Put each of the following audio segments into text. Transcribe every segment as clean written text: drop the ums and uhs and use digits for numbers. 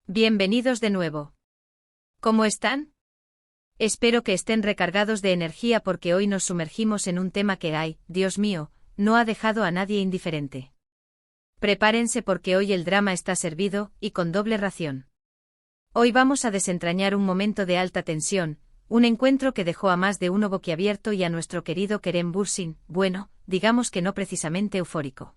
Bienvenidos de nuevo. ¿Cómo están? Espero que estén recargados de energía porque hoy nos sumergimos en un tema que Dios mío, no ha dejado a nadie indiferente. Prepárense porque hoy el drama está servido, y con doble ración. Hoy vamos a desentrañar un momento de alta tensión, un encuentro que dejó a más de uno boquiabierto y a nuestro querido Kerem Bürsin, bueno, digamos que no precisamente eufórico.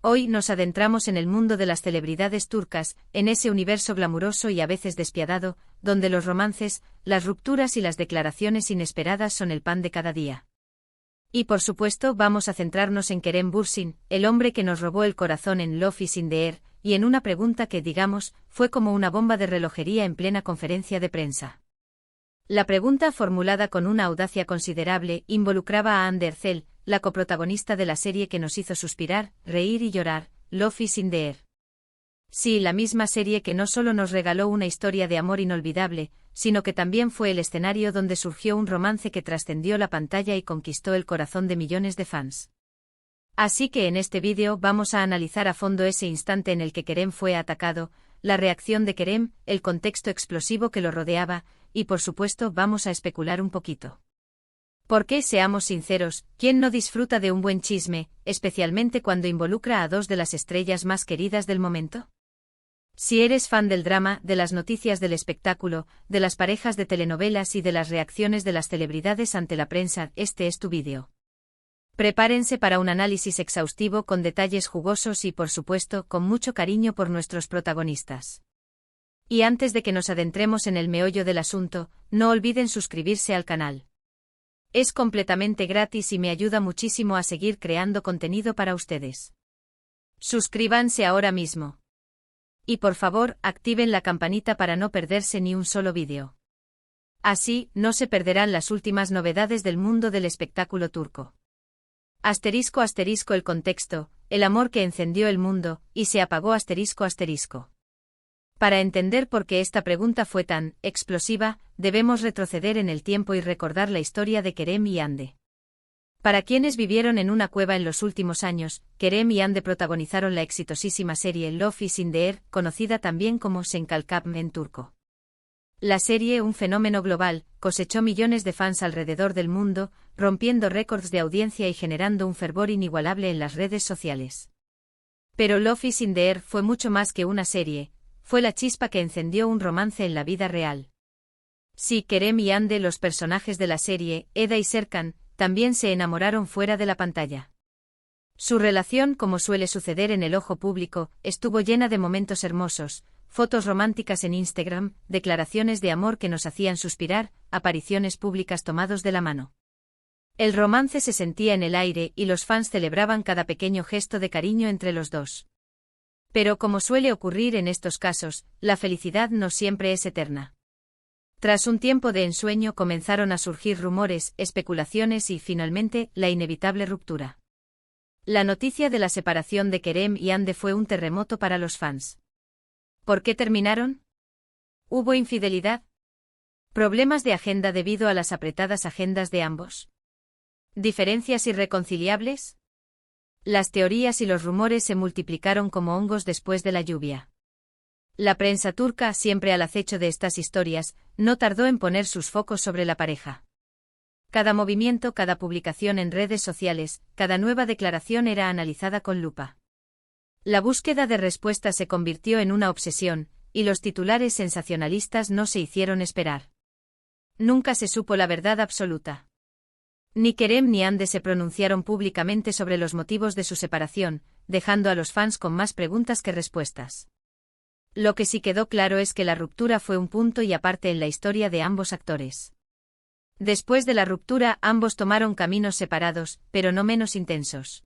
Hoy nos adentramos en el mundo de las celebridades turcas, en ese universo glamuroso y a veces despiadado, donde los romances, las rupturas y las declaraciones inesperadas son el pan de cada día. Y por supuesto vamos a centrarnos en Kerem Bürsin, el hombre que nos robó el corazón en Love is in the Air, y en una pregunta que, digamos, fue como una bomba de relojería en plena conferencia de prensa. La pregunta, formulada con una audacia considerable, involucraba a Hande Erçel, la coprotagonista de la serie que nos hizo suspirar, reír y llorar, Love is in the Air. Sí, la misma serie que no solo nos regaló una historia de amor inolvidable, sino que también fue el escenario donde surgió un romance que trascendió la pantalla y conquistó el corazón de millones de fans. Así que en este vídeo vamos a analizar a fondo ese instante en el que Kerem fue atacado, la reacción de Kerem, el contexto explosivo que lo rodeaba, y por supuesto vamos a especular un poquito. Porque, seamos sinceros, ¿quién no disfruta de un buen chisme, especialmente cuando involucra a dos de las estrellas más queridas del momento? Si eres fan del drama, de las noticias del espectáculo, de las parejas de telenovelas y de las reacciones de las celebridades ante la prensa, este es tu vídeo. Prepárense para un análisis exhaustivo con detalles jugosos y, por supuesto, con mucho cariño por nuestros protagonistas. Y antes de que nos adentremos en el meollo del asunto, no olviden suscribirse al canal. Es completamente gratis y me ayuda muchísimo a seguir creando contenido para ustedes. Suscríbanse ahora mismo. Y por favor, activen la campanita para no perderse ni un solo vídeo. Así, no se perderán las últimas novedades del mundo del espectáculo turco. Asterisco asterisco el contexto, el amor que encendió el mundo, y se apagó asterisco asterisco. Para entender por qué esta pregunta fue tan explosiva, debemos retroceder en el tiempo y recordar la historia de Kerem y Hande. Para quienes vivieron en una cueva en los últimos años, Kerem y Hande protagonizaron la exitosísima serie Love is in the Air, conocida también como Senkalkam en turco. La serie, un fenómeno global, cosechó millones de fans alrededor del mundo, rompiendo récords de audiencia y generando un fervor inigualable en las redes sociales. Pero Love is in the Air fue mucho más que una serie, fue la chispa que encendió un romance en la vida real. Sí, Kerem y Hande, los personajes de la serie, Eda y Serkan, también se enamoraron fuera de la pantalla. Su relación, como suele suceder en el ojo público, estuvo llena de momentos hermosos, fotos románticas en Instagram, declaraciones de amor que nos hacían suspirar, apariciones públicas tomados de la mano. El romance se sentía en el aire y los fans celebraban cada pequeño gesto de cariño entre los dos. Pero como suele ocurrir en estos casos, la felicidad no siempre es eterna. Tras un tiempo de ensueño comenzaron a surgir rumores, especulaciones y, finalmente, la inevitable ruptura. La noticia de la separación de Kerem y Hande fue un terremoto para los fans. ¿Por qué terminaron? ¿Hubo infidelidad? ¿Problemas de agenda debido a las apretadas agendas de ambos? ¿Diferencias irreconciliables? Las teorías y los rumores se multiplicaron como hongos después de la lluvia. La prensa turca, siempre al acecho de estas historias, no tardó en poner sus focos sobre la pareja. Cada movimiento, cada publicación en redes sociales, cada nueva declaración era analizada con lupa. La búsqueda de respuestas se convirtió en una obsesión, y los titulares sensacionalistas no se hicieron esperar. Nunca se supo la verdad absoluta. Ni Kerem ni Hande se pronunciaron públicamente sobre los motivos de su separación, dejando a los fans con más preguntas que respuestas. Lo que sí quedó claro es que la ruptura fue un punto y aparte en la historia de ambos actores. Después de la ruptura, ambos tomaron caminos separados, pero no menos intensos.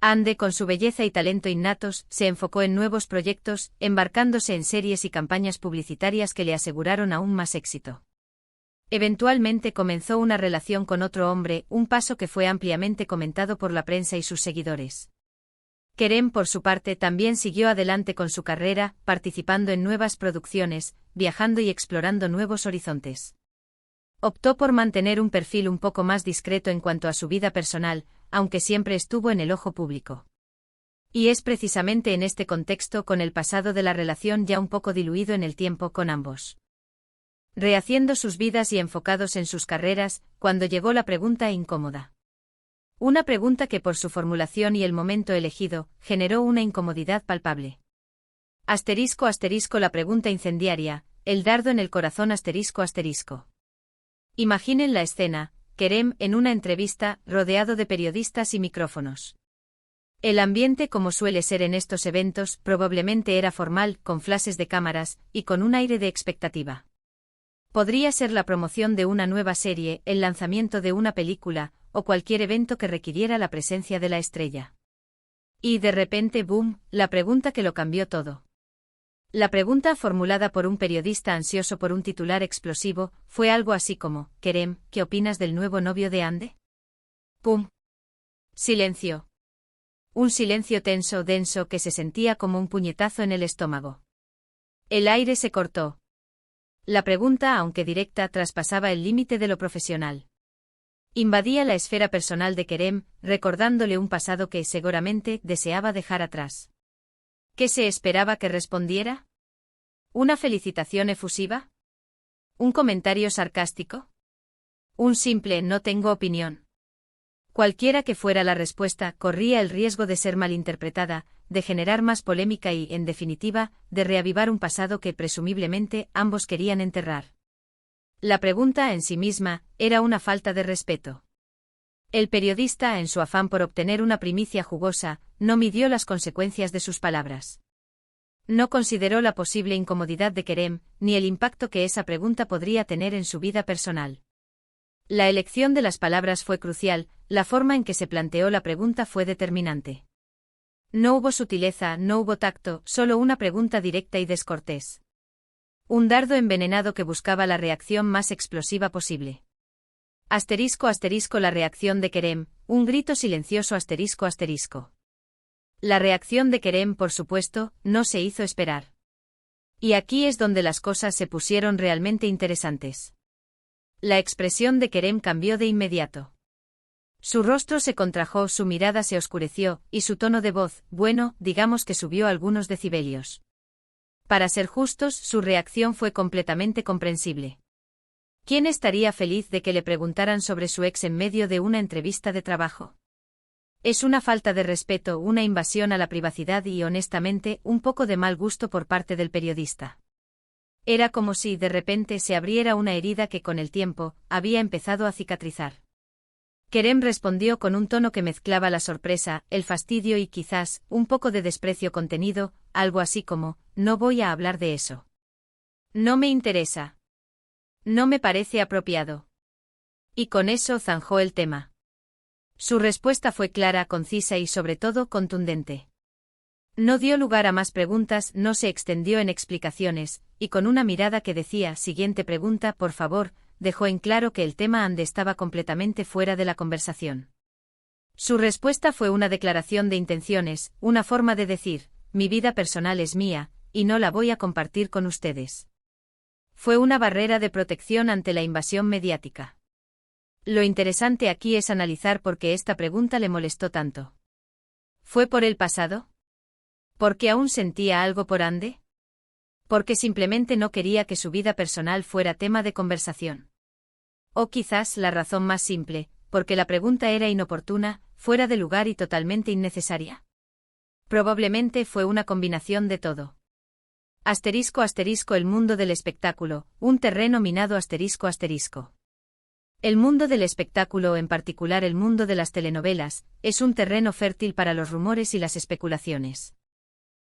Hande, con su belleza y talento innatos, se enfocó en nuevos proyectos, embarcándose en series y campañas publicitarias que le aseguraron aún más éxito. Eventualmente comenzó una relación con otro hombre, un paso que fue ampliamente comentado por la prensa y sus seguidores. Kerem, por su parte, también siguió adelante con su carrera, participando en nuevas producciones, viajando y explorando nuevos horizontes. Optó por mantener un perfil un poco más discreto en cuanto a su vida personal, aunque siempre estuvo en el ojo público. Y es precisamente en este contexto con el pasado de la relación ya un poco diluido en el tiempo con ambos, rehaciendo sus vidas y enfocados en sus carreras, cuando llegó la pregunta incómoda. Una pregunta que por su formulación y el momento elegido, generó una incomodidad palpable. Asterisco asterisco la pregunta incendiaria, el dardo en el corazón asterisco asterisco. Imaginen la escena, Kerem en una entrevista, rodeado de periodistas y micrófonos. El ambiente, como suele ser en estos eventos, probablemente era formal, con flashes de cámaras, y con un aire de expectativa. Podría ser la promoción de una nueva serie, el lanzamiento de una película, o cualquier evento que requiriera la presencia de la estrella. Y de repente, boom, la pregunta que lo cambió todo. La pregunta, formulada por un periodista ansioso por un titular explosivo, fue algo así como: Kerem, ¿qué opinas del nuevo novio de Ande? ¡Pum! Silencio. Un silencio tenso, denso, que se sentía como un puñetazo en el estómago. El aire se cortó. La pregunta, aunque directa, traspasaba el límite de lo profesional. Invadía la esfera personal de Kerem, recordándole un pasado que, seguramente, deseaba dejar atrás. ¿Qué se esperaba que respondiera? ¿Una felicitación efusiva? ¿Un comentario sarcástico? ¿Un simple "no tengo opinión"? Cualquiera que fuera la respuesta, corría el riesgo de ser malinterpretada, de generar más polémica y, en definitiva, de reavivar un pasado que presumiblemente ambos querían enterrar. La pregunta en sí misma era una falta de respeto. El periodista, en su afán por obtener una primicia jugosa, no midió las consecuencias de sus palabras. No consideró la posible incomodidad de Kerem, ni el impacto que esa pregunta podría tener en su vida personal. La elección de las palabras fue crucial, la forma en que se planteó la pregunta fue determinante. No hubo sutileza, no hubo tacto, solo una pregunta directa y descortés. Un dardo envenenado que buscaba la reacción más explosiva posible. Asterisco asterisco la reacción de Kerem, un grito silencioso asterisco asterisco. La reacción de Kerem, por supuesto, no se hizo esperar. Y aquí es donde las cosas se pusieron realmente interesantes. La expresión de Kerem cambió de inmediato. Su rostro se contrajo, su mirada se oscureció, y su tono de voz, bueno, digamos que subió algunos decibelios. Para ser justos, su reacción fue completamente comprensible. ¿Quién estaría feliz de que le preguntaran sobre su ex en medio de una entrevista de trabajo? Es una falta de respeto, una invasión a la privacidad y, honestamente, un poco de mal gusto por parte del periodista. Era como si, de repente, se abriera una herida que con el tiempo, había empezado a cicatrizar. Kerem respondió con un tono que mezclaba la sorpresa, el fastidio y quizás, un poco de desprecio contenido, algo así como: no voy a hablar de eso. No me interesa. No me parece apropiado. Y con eso zanjó el tema. Su respuesta fue clara, concisa y sobre todo contundente. No dio lugar a más preguntas, no se extendió en explicaciones, y con una mirada que decía "siguiente pregunta, por favor", dejó en claro que el tema Ande estaba completamente fuera de la conversación. Su respuesta fue una declaración de intenciones, una forma de decir: mi vida personal es mía, y no la voy a compartir con ustedes. Fue una barrera de protección ante la invasión mediática. Lo interesante aquí es analizar por qué esta pregunta le molestó tanto. ¿Fue por el pasado? ¿Porque aún sentía algo por Ande? ¿Porque simplemente no quería que su vida personal fuera tema de conversación? O quizás la razón más simple, porque la pregunta era inoportuna, fuera de lugar y totalmente innecesaria. Probablemente fue una combinación de todo. Asterisco asterisco el mundo del espectáculo, un terreno minado asterisco asterisco. El mundo del espectáculo, en particular el mundo de las telenovelas, es un terreno fértil para los rumores y las especulaciones.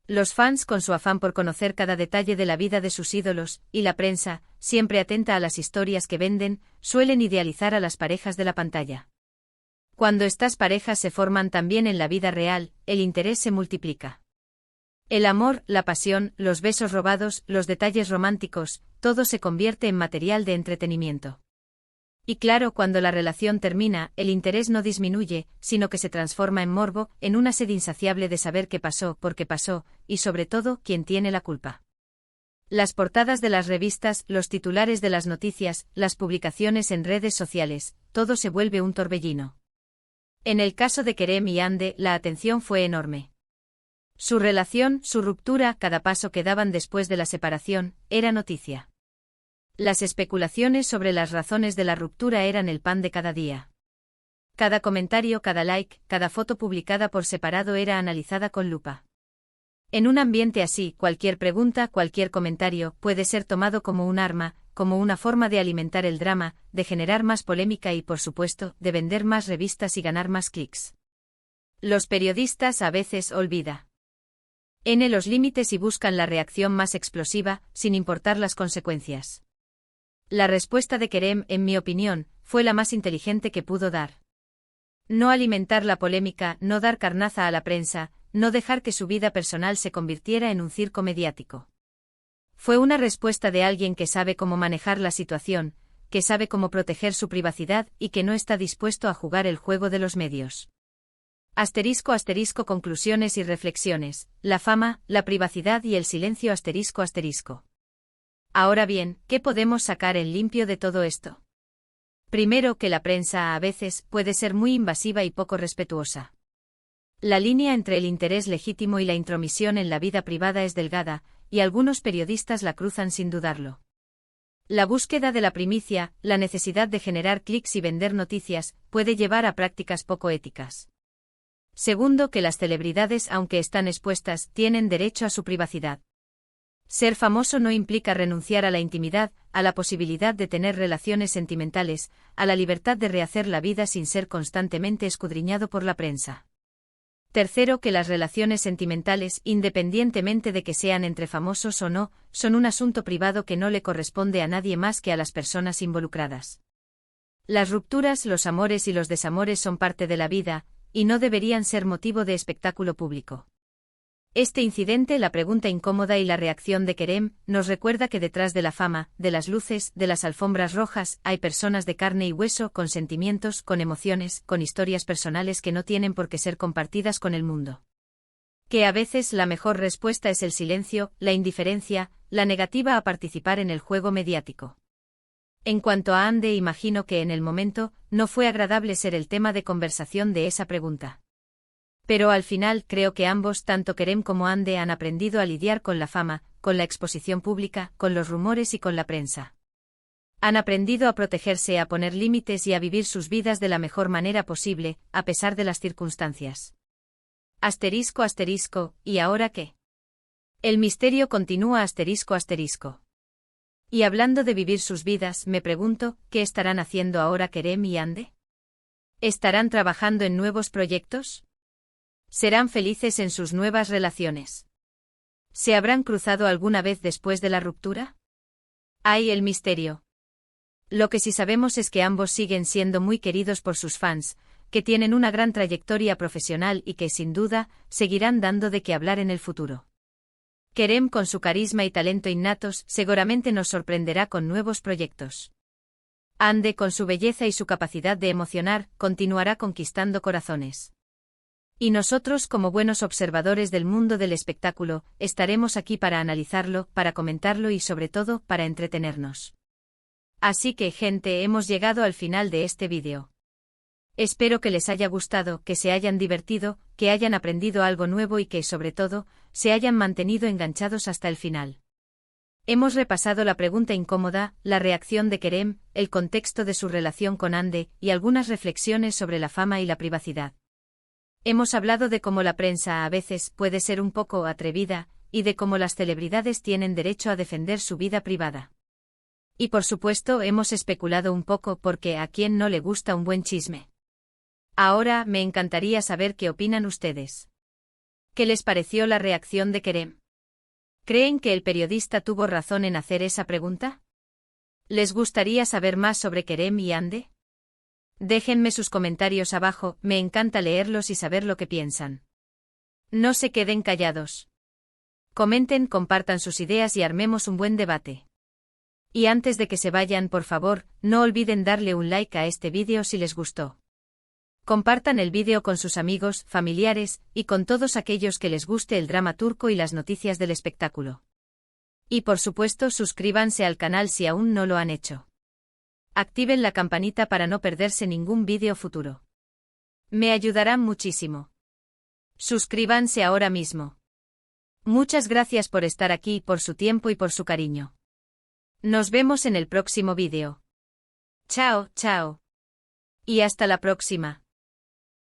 Los fans, con su afán por conocer cada detalle de la vida de sus ídolos, y la prensa, siempre atenta a las historias que venden, suelen idealizar a las parejas de la pantalla. Cuando estas parejas se forman también en la vida real, el interés se multiplica. El amor, la pasión, los besos robados, los detalles románticos, todo se convierte en material de entretenimiento. Y claro, cuando la relación termina, el interés no disminuye, sino que se transforma en morbo, en una sed insaciable de saber qué pasó, por qué pasó, y sobre todo, quién tiene la culpa. Las portadas de las revistas, los titulares de las noticias, las publicaciones en redes sociales, todo se vuelve un torbellino. En el caso de Kerem y Ande, la atención fue enorme. Su relación, su ruptura, cada paso que daban después de la separación, era noticia. Las especulaciones sobre las razones de la ruptura eran el pan de cada día. Cada comentario, cada like, cada foto publicada por separado era analizada con lupa. En un ambiente así, cualquier pregunta, cualquier comentario, puede ser tomado como un arma, como una forma de alimentar el drama, de generar más polémica y, por supuesto, de vender más revistas y ganar más clics. Los periodistas a veces olvidan los límites y buscan la reacción más explosiva, sin importar las consecuencias. La respuesta de Kerem, en mi opinión, fue la más inteligente que pudo dar. No alimentar la polémica, no dar carnaza a la prensa, no dejar que su vida personal se convirtiera en un circo mediático. Fue una respuesta de alguien que sabe cómo manejar la situación, que sabe cómo proteger su privacidad y que no está dispuesto a jugar el juego de los medios. Asterisco asterisco conclusiones y reflexiones, la fama, la privacidad y el silencio asterisco asterisco. Ahora bien, ¿qué podemos sacar en limpio de todo esto? Primero, que la prensa a veces puede ser muy invasiva y poco respetuosa. La línea entre el interés legítimo y la intromisión en la vida privada es delgada, y algunos periodistas la cruzan sin dudarlo. La búsqueda de la primicia, la necesidad de generar clics y vender noticias, puede llevar a prácticas poco éticas. Segundo, que las celebridades, aunque están expuestas, tienen derecho a su privacidad. Ser famoso no implica renunciar a la intimidad, a la posibilidad de tener relaciones sentimentales, a la libertad de rehacer la vida sin ser constantemente escudriñado por la prensa. Tercero, que las relaciones sentimentales, independientemente de que sean entre famosos o no, son un asunto privado que no le corresponde a nadie más que a las personas involucradas. Las rupturas, los amores y los desamores son parte de la vida, y no deberían ser motivo de espectáculo público. Este incidente, la pregunta incómoda y la reacción de Kerem, nos recuerda que detrás de la fama, de las luces, de las alfombras rojas, hay personas de carne y hueso, con sentimientos, con emociones, con historias personales que no tienen por qué ser compartidas con el mundo. Que a veces la mejor respuesta es el silencio, la indiferencia, la negativa a participar en el juego mediático. En cuanto a Ande, imagino que en el momento, no fue agradable ser el tema de conversación de esa pregunta. Pero al final creo que ambos, tanto Kerem como Ande, han aprendido a lidiar con la fama, con la exposición pública, con los rumores y con la prensa. Han aprendido a protegerse, a poner límites y a vivir sus vidas de la mejor manera posible, a pesar de las circunstancias. Asterisco asterisco, ¿y ahora qué? El misterio continúa asterisco asterisco. Y hablando de vivir sus vidas, me pregunto, ¿qué estarán haciendo ahora Kerem y Ande? ¿Estarán trabajando en nuevos proyectos? ¿Serán felices en sus nuevas relaciones? ¿Se habrán cruzado alguna vez después de la ruptura? ¡Ay, el misterio! Lo que sí sabemos es que ambos siguen siendo muy queridos por sus fans, que tienen una gran trayectoria profesional y que, sin duda, seguirán dando de qué hablar en el futuro. Kerem, con su carisma y talento innatos, seguramente nos sorprenderá con nuevos proyectos. Ande, con su belleza y su capacidad de emocionar, continuará conquistando corazones. Y nosotros, como buenos observadores del mundo del espectáculo, estaremos aquí para analizarlo, para comentarlo y sobre todo, para entretenernos. Así que, gente, hemos llegado al final de este vídeo. Espero que les haya gustado, que se hayan divertido, que hayan aprendido algo nuevo y que, sobre todo, se hayan mantenido enganchados hasta el final. Hemos repasado la pregunta incómoda, la reacción de Kerem, el contexto de su relación con Ande y algunas reflexiones sobre la fama y la privacidad. Hemos hablado de cómo la prensa a veces puede ser un poco atrevida, y de cómo las celebridades tienen derecho a defender su vida privada. Y por supuesto hemos especulado un poco porque a quién no le gusta un buen chisme. Ahora me encantaría saber qué opinan ustedes. ¿Qué les pareció la reacción de Kerem? ¿Creen que el periodista tuvo razón en hacer esa pregunta? ¿Les gustaría saber más sobre Kerem y Ande? Déjenme sus comentarios abajo, me encanta leerlos y saber lo que piensan. No se queden callados. Comenten, compartan sus ideas y armemos un buen debate. Y antes de que se vayan, por favor, no olviden darle un like a este vídeo si les gustó. Compartan el vídeo con sus amigos, familiares, y con todos aquellos que les guste el drama turco y las noticias del espectáculo. Y por supuesto, suscríbanse al canal si aún no lo han hecho. Activen la campanita para no perderse ningún vídeo futuro. Me ayudarán muchísimo. Suscríbanse ahora mismo. Muchas gracias por estar aquí, por su tiempo y por su cariño. Nos vemos en el próximo vídeo. Chao, chao. Y hasta la próxima.